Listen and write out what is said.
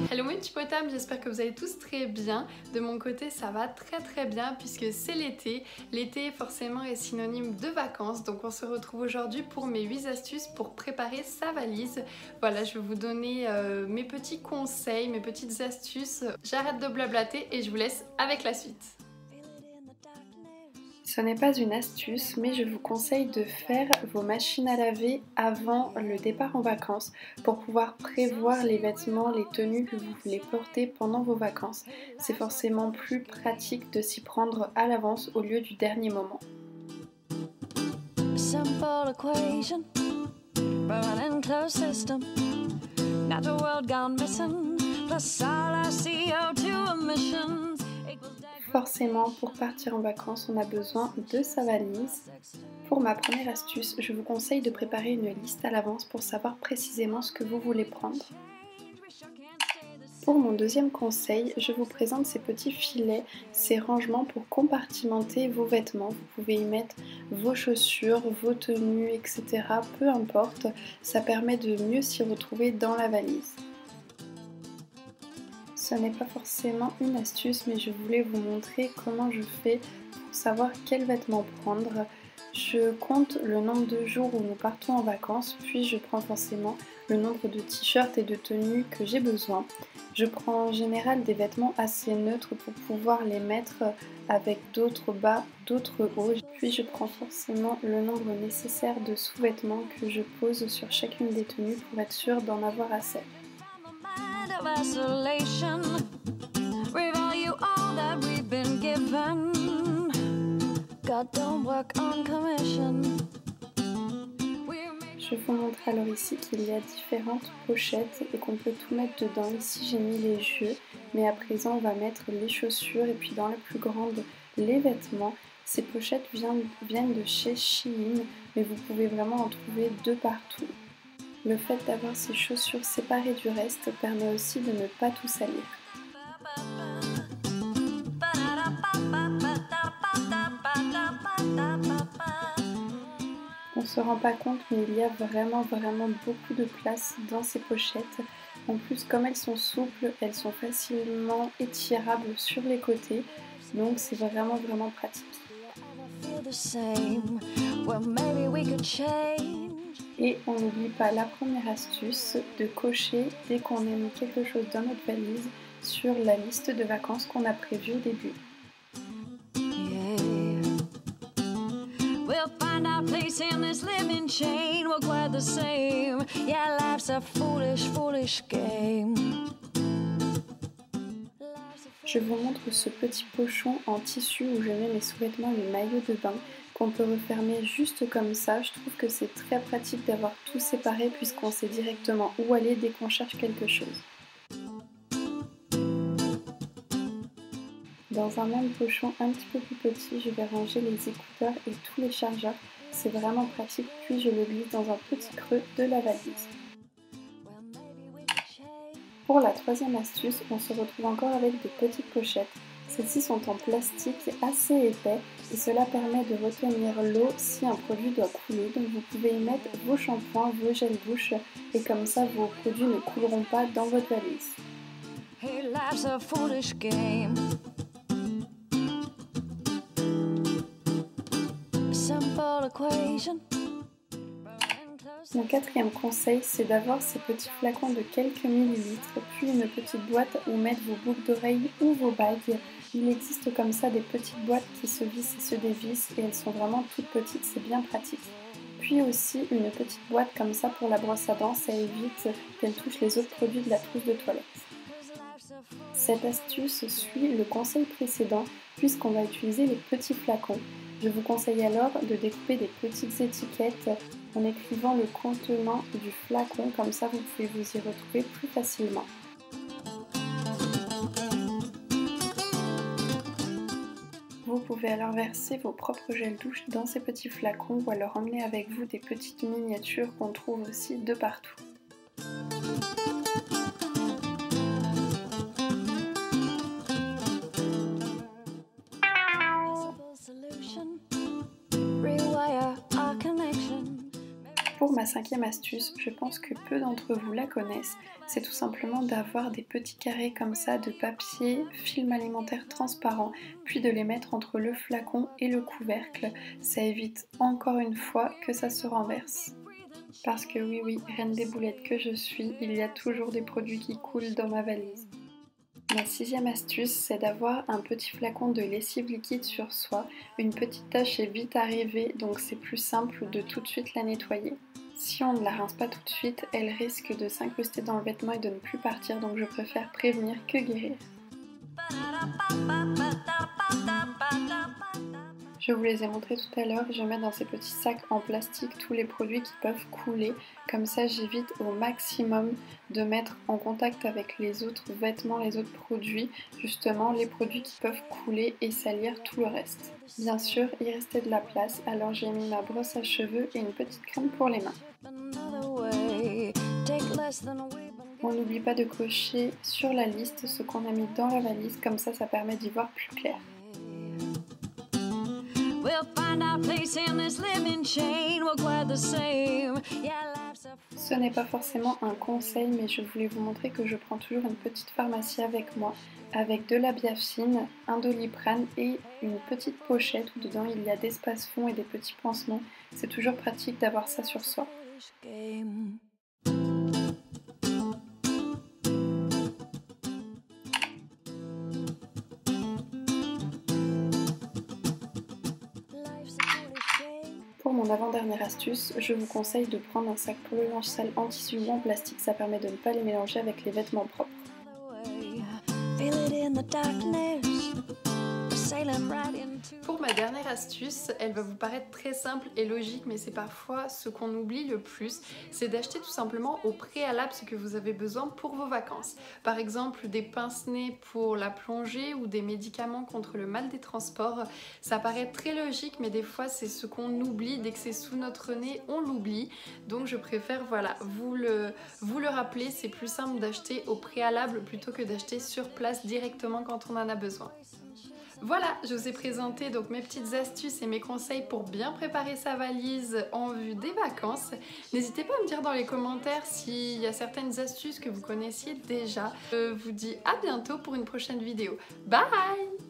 Hello mes petits potames, j'espère que vous allez tous très bien. De mon côté ça va très bien puisque c'est l'été. L'été forcément est synonyme de vacances, donc on se retrouve aujourd'hui pour mes 8 astuces pour préparer sa valise. Voilà, je vais vous donner mes petits conseils, mes petites astuces. J'arrête de blablater et je vous laisse avec la suite. Ce n'est pas une astuce, mais je vous conseille de faire vos machines à laver avant le départ en vacances pour pouvoir prévoir les vêtements, les tenues que vous voulez porter pendant vos vacances. C'est forcément plus pratique de s'y prendre à l'avance au lieu du dernier moment. Simple equation, running closed system, not a world gone missing, plus all our CO2 emissions. Forcément, pour partir en vacances, on a besoin de sa valise. Pour ma première astuce, je vous conseille de préparer une liste à l'avance pour savoir précisément ce que vous voulez prendre. Pour mon deuxième conseil, je vous présente ces petits filets, ces rangements pour compartimenter vos vêtements. Vous pouvez y mettre vos chaussures, vos tenues, etc. Peu importe, ça permet de mieux s'y retrouver dans la valise. Ce n'est pas forcément une astuce, mais je voulais vous montrer comment je fais pour savoir quels vêtements prendre. Je compte le nombre de jours où nous partons en vacances, puis je prends forcément le nombre de t-shirts et de tenues que j'ai besoin. Je prends en général des vêtements assez neutres pour pouvoir les mettre avec d'autres bas, d'autres hauts. Puis je prends forcément le nombre nécessaire de sous-vêtements que je pose sur chacune des tenues pour être sûre d'en avoir assez. Je vous montre alors ici qu'il y a différentes pochettes et qu'on peut tout mettre dedans. Ici j'ai mis les jeux, mais à présent on va mettre les chaussures et puis dans la plus grande les vêtements. Ces pochettes viennent de chez Shein, mais vous pouvez vraiment en trouver de partout. Le fait d'avoir ces chaussures séparées du reste permet aussi de ne pas tout salir. On ne se rend pas compte, mais il y a vraiment beaucoup de place dans ces pochettes. En plus, comme elles sont souples, elles sont facilement étirables sur les côtés, donc c'est vraiment pratique. Et on n'oublie pas la première astuce de cocher dès qu'on a mis quelque chose dans notre valise sur la liste de vacances qu'on a prévue au début. Je vous montre ce petit pochon en tissu où je mets mes sous-vêtements et mes maillots de bain qu'on peut refermer juste comme ça. Je trouve que c'est très pratique d'avoir tout séparé puisqu'on sait directement où aller dès qu'on cherche quelque chose. Dans un même pochon un petit peu plus petit, je vais ranger les écouteurs et tous les chargeurs. C'est vraiment pratique, puis je le glisse dans un petit creux de la valise. Pour la troisième astuce, on se retrouve encore avec de petites pochettes. Celles-ci sont en plastique assez épais et cela permet de retenir l'eau si un produit doit couler. Donc vous pouvez y mettre vos shampoings, vos gels douche et comme ça vos produits ne couleront pas dans votre valise. Hey, life's a foolish game. Simple equation. Mon quatrième conseil, c'est d'avoir ces petits flacons de quelques millilitres, puis une petite boîte où mettre vos boucles d'oreilles ou vos bagues. Il existe comme ça des petites boîtes qui se vissent et se dévissent et elles sont vraiment toutes petites, c'est bien pratique. Puis aussi une petite boîte comme ça pour la brosse à dents, ça évite qu'elle touche les autres produits de la trousse de toilette. Cette astuce suit le conseil précédent puisqu'on va utiliser les petits flacons. Je vous conseille alors de découper des petites étiquettes en écrivant le contenant du flacon, comme ça vous pouvez vous y retrouver plus facilement. Vous pouvez alors verser vos propres gels douche dans ces petits flacons ou alors emmener avec vous des petites miniatures qu'on trouve aussi de partout. Pour ma 5e astuce, je pense que peu d'entre vous la connaissent, c'est tout simplement d'avoir des petits carrés comme ça de papier, film alimentaire transparent, puis de les mettre entre le flacon et le couvercle. Ça évite encore une fois que ça se renverse. Parce que oui, reine des boulettes que je suis, il y a toujours des produits qui coulent dans ma valise. Ma 6e astuce, c'est d'avoir un petit flacon de lessive liquide sur soi. Une petite tache est vite arrivée, donc c'est plus simple de tout de suite la nettoyer. Si on ne la rince pas tout de suite, elle risque de s'incruster dans le vêtement et de ne plus partir, donc je préfère prévenir que guérir. Je vous les ai montrés tout à l'heure, je mets dans ces petits sacs en plastique tous les produits qui peuvent couler, comme ça j'évite au maximum de mettre en contact avec les autres vêtements, les autres produits, justement les produits qui peuvent couler et salir tout le reste. Bien sûr, il restait de la place, alors j'ai mis ma brosse à cheveux et une petite crème pour les mains. On n'oublie pas de cocher sur la liste ce qu'on a mis dans la valise, comme ça permet d'y voir plus clair. Ce n'est pas forcément un conseil, mais je voulais vous montrer que je prends toujours une petite pharmacie avec moi, avec de la biafine, un Doliprane et une petite pochette où dedans il y a des space-fonds et des petits pansements. C'est toujours pratique d'avoir ça sur soi. Pour mon avant-dernière astuce, je vous conseille de prendre un sac pour le linge sale en tissu ou en plastique, ça permet de ne pas les mélanger avec les vêtements propres. Pour ma dernière astuce, elle va vous paraître très simple et logique, mais c'est parfois ce qu'on oublie le plus, c'est d'acheter tout simplement au préalable ce que vous avez besoin pour vos vacances. Par exemple, des pince-nez pour la plongée ou des médicaments contre le mal des transports. Ça paraît très logique, mais des fois c'est ce qu'on oublie, dès que c'est sous notre nez, on l'oublie. Donc je préfère vous le rappeler, c'est plus simple d'acheter au préalable plutôt que d'acheter sur place directement quand on en a besoin. Voilà, je vous ai présenté donc mes petites astuces et mes conseils pour bien préparer sa valise en vue des vacances. N'hésitez pas à me dire dans les commentaires s'il y a certaines astuces que vous connaissiez déjà. Je vous dis à bientôt pour une prochaine vidéo. Bye!